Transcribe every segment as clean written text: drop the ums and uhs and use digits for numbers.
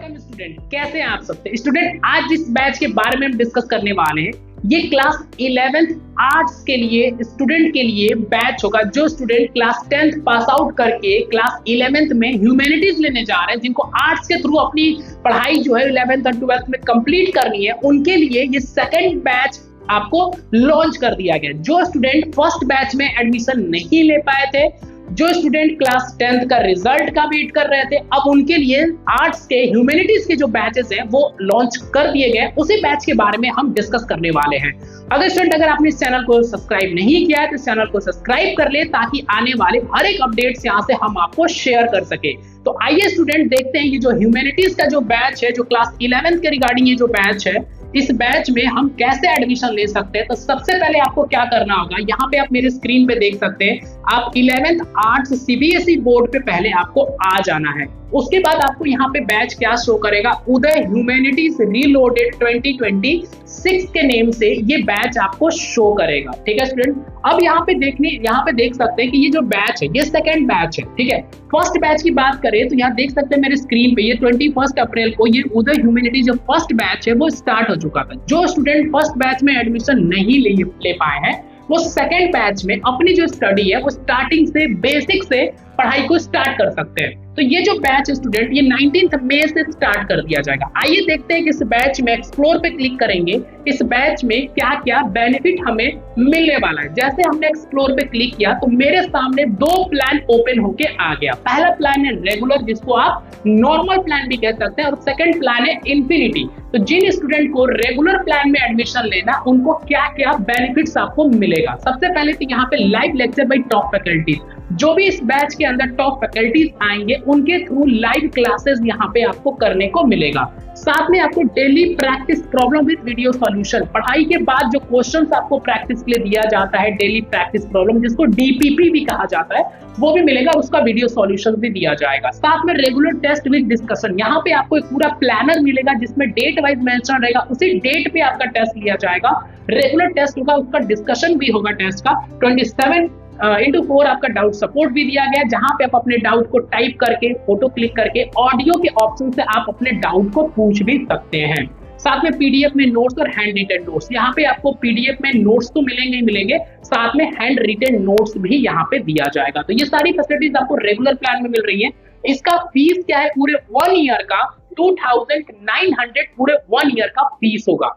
Welcome student, कैसे हैं आप सब स्टूडेंट। आज जिस बैच के बारे में हम डिस्कस करने वाले हैं ये क्लास 11th आर्ट्स के लिए स्टूडेंट के लिए बैच होगा। जो student class 10th pass out करके क्लास 11th में ह्यूमैनिटीज लेने जा रहे हैं, जिनको आर्ट्स के थ्रू अपनी पढ़ाई जो है 11th और 12th में कंप्लीट करनी है, उनके लिए ये सेकंड बैच आपको लॉन्च कर दिया गया। जो स्टूडेंट फर्स्ट बैच में एडमिशन नहीं ले पाए थे, जो स्टूडेंट क्लास 10th का रिजल्ट का वेट कर रहे थे, अब उनके लिए आर्ट्स के ह्यूमैनिटीज के जो बैचेस हैं वो लॉन्च कर दिए गए। उसी बैच के बारे में हम डिस्कस करने वाले हैं। अगर आपने इस चैनल को सब्सक्राइब नहीं किया है तो इस चैनल को सब्सक्राइब कर ले, ताकि आने वाले हर एक अपडेट्स यहाँ से हम आपको शेयर कर सके। तो आइए स्टूडेंट देखते हैं ये जो ह्यूमैनिटीज का जो बैच है, जो क्लास 11th के रिगार्डिंग ये जो बैच है, इस बैच में हम कैसे एडमिशन ले सकते हैं। तो सबसे पहले आपको क्या करना होगा, यहाँ पे आप मेरे स्क्रीन पे देख सकते हैं, आप 11th आर्ट्स सीबीएसई बोर्ड पे पहले आपको आ जाना है। उसके बाद आपको यहाँ पे बैच क्या शो करेगा, उदय ह्यूमैनिटीज रीलोडेड 2026 के नेम से ये बैच आपको शो करेगा। ठीक है स्टूडेंट, अब यहाँ पे देख सकते हैं कि ये जो बैच है ये सेकंड बैच है। ठीक है, फर्स्ट बैच की बात करें तो यहाँ देख सकते हैं मेरे स्क्रीन पे, ये 21 अप्रैल को ये उदय ह्यूमैनिटीज जो फर्स्ट बैच है वो स्टार्ट हो चुका था। जो स्टूडेंट फर्स्ट बैच में एडमिशन नहीं ले पाए हैं, वो सेकंड बैच में अपनी जो स्टडी है वो स्टार्टिंग से बेसिक से पढ़ाई को स्टार्ट कर सकते हैं। तो ये जो बैच है स्टूडेंट, ये 19 मई से स्टार्ट कर दिया जाएगा। आइए देखते हैं कि इस बैच में एक्सप्लोर पे क्लिक करेंगे, इस बैच में क्या क्या बेनिफिट हमें मिलने वाला है। जैसे हमने एक्सप्लोर पे क्लिक किया तो मेरे सामने दो प्लान ओपन होके आ गया। पहला प्लान है रेगुलर, जिसको आप नॉर्मल प्लान भी कह सकते हैं, और सेकंड प्लान है इंफिनिटी। तो जिन स्टूडेंट को रेगुलर प्लान में एडमिशन लेना, उनको क्या क्या बेनिफिट्स आपको मिलेगा। सबसे पहले तो यहाँ पे live lecture bye top faculties, जो भी इस बैच के अंदर टॉप फैकल्टीज आएंगे उनके थ्रू लाइव क्लासेस यहाँ पे आपको करने को मिलेगा। साथ में आपको daily practice problem with video solution, पढ़ाई के बाद जो क्वेश्चंस आपको प्रैक्टिस के लिए दिया जाता है, डेली प्रैक्टिस प्रॉब्लम जिसको डीपीपी भी कहा जाता है, वो भी मिलेगा, उसका वीडियो सॉल्यूशन भी दिया जाएगा। साथ में रेगुलर टेस्ट विद डिस्कशन, यहाँ पे आपको एक पूरा प्लानर मिलेगा जिसमें डेट वाइज मेंशन रहेगा, उसी डेट पे आपका टेस्ट लिया जाएगा। रेगुलर टेस्ट होगा, उसका डिस्कशन भी होगा टेस्ट का। 27x4 आपका डाउट सपोर्ट भी दिया गया, जहां पे आप अपने डाउट को टाइप करके, फोटो क्लिक करके, ऑडियो के ऑप्शन से आप अपने डाउट को पूछ भी सकते हैं। साथ में पीडीएफ में नोट्स और हैंड रिटन नोट्स, यहाँ पे आपको पीडीएफ में नोट्स तो मिलेंगे, साथ में हैंड रिटन नोट्स भी यहाँ पे दिया जाएगा। तो ये सारी फैसिलिटीज आपको रेगुलर प्लान में मिल रही है। इसका फीस क्या है, पूरे 1 ईयर का 2900 पूरे 1 ईयर का फीस होगा।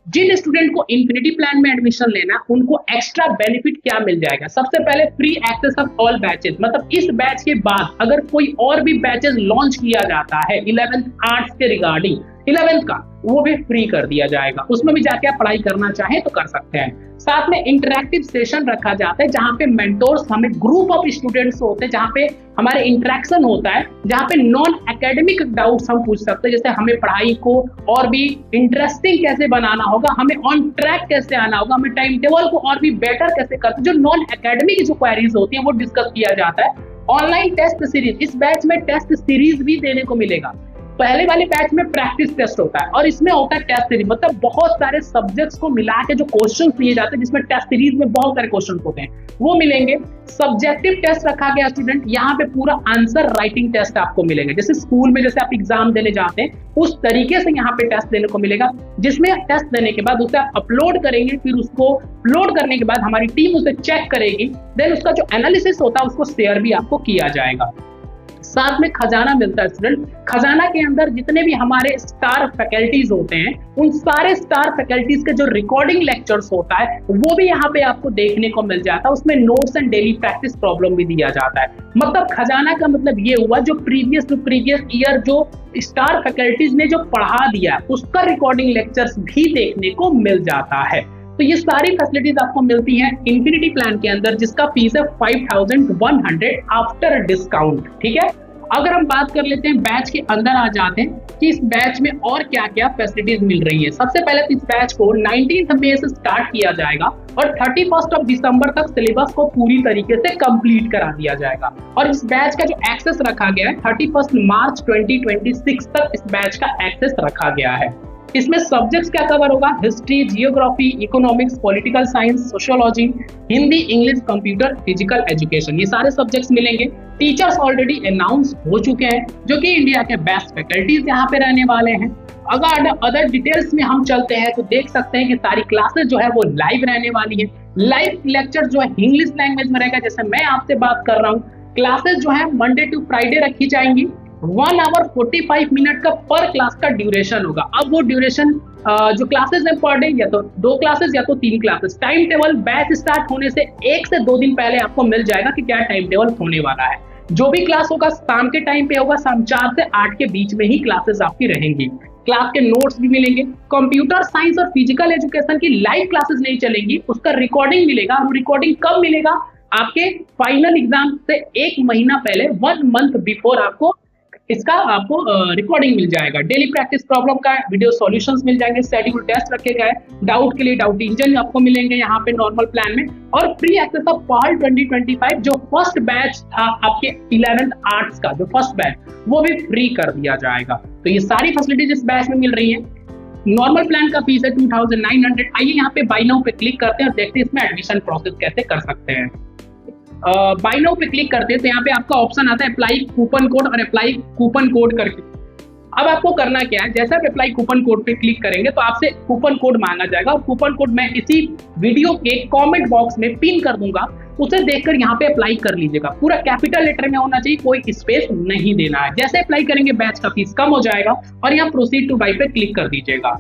जिन स्टूडेंट को इंफिनिटी प्लान में एडमिशन लेना, उनको एक्स्ट्रा बेनिफिट क्या मिल जाएगा। सबसे पहले free access of all batches, मतलब इस बैच के बाद अगर कोई और भी बैचेस लॉन्च किया जाता है 11th आर्ट्स के रिगार्डिंग, 11th का, वो भी फ्री कर दिया जाएगा। उसमें भी जाके आप पढ़ाई करना चाहें तो कर सकते हैं। साथ में इंटरैक्टिव सेशन रखा जाता है, जहां पे मेंटोर्स, हमें ग्रुप ऑफ स्टूडेंट्स होते हैं, जहां पे हमारे इंटरेक्शन होता है, जहां पे नॉन एकेडमिक डाउट्स हम पूछ सकते हैं, जैसे हमें पढ़ाई को और भी इंटरेस्टिंग कैसे बनाना होगा, हमें ऑन ट्रैक कैसे आना होगा, हमें टाइम टेबल को और भी बेटर कैसे करते, जो नॉन एकेडमिक जो क्वेरीज होती है वो डिस्कस किया जाता है। ऑनलाइन टेस्ट सीरीज, इस बैच में टेस्ट सीरीज भी देने को मिलेगा। पहले वाले बैच में प्रैक्टिस टेस्ट होता है और इसमें होता है टेस्ट सीरीज, मतलब बहुत सारे सब्जेक्ट्स को मिला के जो क्वेश्चंस दिए जाते हैं, जिसमें टेस्ट सीरीज में बहुत सारे क्वेश्चंस होते हैं, वो मिलेंगे। सब्जेक्टिव टेस्ट रखा गया स्टूडेंट, यहाँ पे पूरा आंसर राइटिंग टेस्ट आपको मिलेंगे, जैसे स्कूल में जैसे आप एग्जाम देने जाते हैं उस तरीके से यहाँ पे टेस्ट देने को मिलेगा, जिसमें टेस्ट देने के बाद उसे आप अपलोड करेंगे, फिर उसको अपलोड करने के बाद हमारी टीम उसे चेक करेगी, देन उसका जो एनालिसिस होता है उसको शेयर भी आपको किया जाएगा। साथ में खजाना मिलता है स्टूडेंट, खजाना के अंदर जितने भी हमारे स्टार फैकल्टीज होते हैं, उन सारे स्टार फैकल्टीज के जो रिकॉर्डिंग लेक्चर्स होता है वो भी यहाँ पे आपको देखने को मिल जाता है। उसमें notes and daily practice problem भी दिया जाता है। मतलब खजाना का मतलब ये हुआ, जो प्रीवियस ईयर जो स्टार फैकल्टीज ने जो पढ़ा दिया उसका रिकॉर्डिंग लेक्चर्स भी देखने को मिल जाता है। तो ये सारी फैसिलिटीज आपको मिलती हैं इंफिनिटी प्लान के अंदर, जिसका फीस है 5100 आफ्टर डिस्काउंट। ठीक है, अगर हम बात कर लेते हैं बैच के अंदर आ जाते हैं कि इस बैच में और क्या क्या फैसिलिटीज मिल रही है। सबसे पहले तो इस बैच को 19 मई से स्टार्ट किया जाएगा और 31 दिसंबर तक सिलेबस को पूरी तरीके से कंप्लीट करा दिया जाएगा। और इस बैच का जो एक्सेस रखा गया है 31 मार्च 2026 तक इस बैच का एक्सेस रखा गया है। इसमें सब्जेक्ट्स क्या कवर होगा, history, geography, economics, political science, sociology, Hindi, English, computer, physical education, ये सारे सब्जेक्ट्स मिलेंगे। टीचर्स ऑलरेडी अनाउंस हो चुके हैं जो कि इंडिया के बेस्ट फैकल्टीज यहाँ पे रहने वाले हैं। अगर अदर डिटेल्स में हम चलते हैं तो देख सकते हैं कि सारी क्लासेस जो है वो लाइव रहने वाली है। लाइव लेक्चर जो है इंग्लिश लैंग्वेज में रहेगा, जैसे मैं आपसे बात कर रहा हूँ। क्लासेस जो है मंडे टू फ्राइडे रखी जाएंगी। 1 आवर 45 मिनट का पर क्लास का ड्यूरेशन होगा। अब वो ड्यूरेशन जो क्लासेस है पर डे, या तो 2 क्लासेस या तो 3 classes. Time table batch start होने से 1 से 2 दिन पहले आपको मिल जाएगा कि क्या टाइम टेबल होने वाला है। जो भी क्लास होगा शाम के टाइम पे होगा, शाम 4 से 8 के बीच में ही क्लासेस आपकी रहेंगी। क्लास के नोट्स भी मिलेंगे। कंप्यूटर साइंस और फिजिकल एजुकेशन की लाइव क्लासेस नहीं चलेंगी, उसका रिकॉर्डिंग मिलेगा। और रिकॉर्डिंग कब मिलेगा, आपके फाइनल एग्जाम से 1 महीना पहले, 1 मंथ बिफोर आपको इसका रिकॉर्डिंग मिल जाएगा। डेली प्रैक्टिस प्रॉब्लम का वीडियो सॉल्यूशंस मिल जाएंगे। शेड्यूल टेस्ट रखे गए, डाउट के लिए डाउट इंजन आपको मिलेंगे यहाँ पे नॉर्मल प्लान में। और फ्री एक्सेस ऑफ पॉल 2025 जो फर्स्ट बैच था आपके 11th आर्ट्स का, जो फर्स्ट बैच, वो भी फ्री कर दिया जाएगा। तो ये सारी फैसिलिटीज इस बैच में मिल रही है। नॉर्मल प्लान का फीस है 2900। आइए यहाँ पे बाय नाउ पे क्लिक करते हैं और देखते हैं इसमें एडमिशन प्रोसेस कैसे कर सकते हैं। बाय नाउ पे क्लिक करते हैं तो यहाँ पे आपका ऑप्शन आता है अप्लाई कूपन कोड और अप्लाई कूपन कोड करके। अब आपको करना क्या है, जैसे आप अप्लाई कूपन कोड पे क्लिक करेंगे तो आपसे कूपन कोड मांगा जाएगा और कूपन कोड मैं इसी वीडियो के कमेंट बॉक्स में पिन कर दूंगा। उसे देखकर यहाँ पे अप्लाई कर लीजिएगा। पूरा कैपिटल लेटर में होना चाहिए, कोई स्पेस नहीं देना है। जैसे अप्लाई करेंगे बैच का फीस कम हो जाएगा और यहाँ प्रोसीड टू बाय पे क्लिक कर दीजिएगा।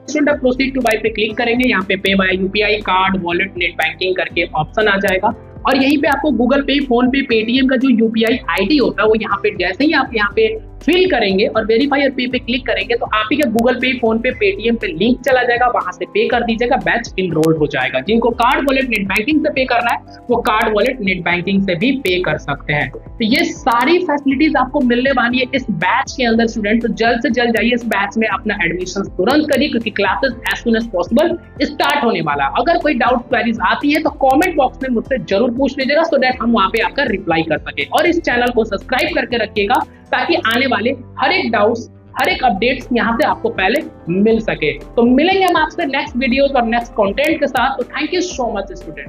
प्रोसीड टू बाय पे क्लिक करेंगे, यहाँ पे by UPI, card, wallet, net banking करके ऑप्शन आ जाएगा। और यहीं पे आपको गूगल पे, फोन पे, पेटीएम का जो यूपीआई आईडी होता है वो यहाँ पे जैसे ही आप यहाँ पे फिल करेंगे और वेरीफाई और पे पे क्लिक करेंगे तो आप ही का गूगल पे, फोन पे, पेटीएम पे लिंक चला जाएगा, वहां से पे कर दीजिएगा, बैच इनरोल्ड हो जाएगा। जिनको कार्ड, वॉलेट, नेट बैंकिंग से पे करना है वो कार्ड, वॉलेट, नेट बैंकिंग से भी पे कर सकते हैं। तो ये सारी फैसिलिटीज आपको मिलने वाली है इस बैच के अंदर स्टूडेंट। तो जल्द से जल्द जाइए इस बैच में अपना एडमिशन तुरंत करिए, क्योंकि classes as soon as possible start होने वाला है। अगर कोई डाउट क्वेरीज आती है तो कॉमेंट बॉक्स में मुझसे जरूर पूछ लीजिएगा, सो दैट हम वहां पे आपका रिप्लाई कर सके। और इस चैनल को सब्सक्राइब करके रखिएगा ताकि आने वाले हर एक डाउट्स, हर एक अपडेट्स यहाँ से आपको पहले मिल सके। तो मिलेंगे हम आपसे नेक्स्ट वीडियोस और नेक्स्ट कंटेंट के साथ। तो thank you so much student.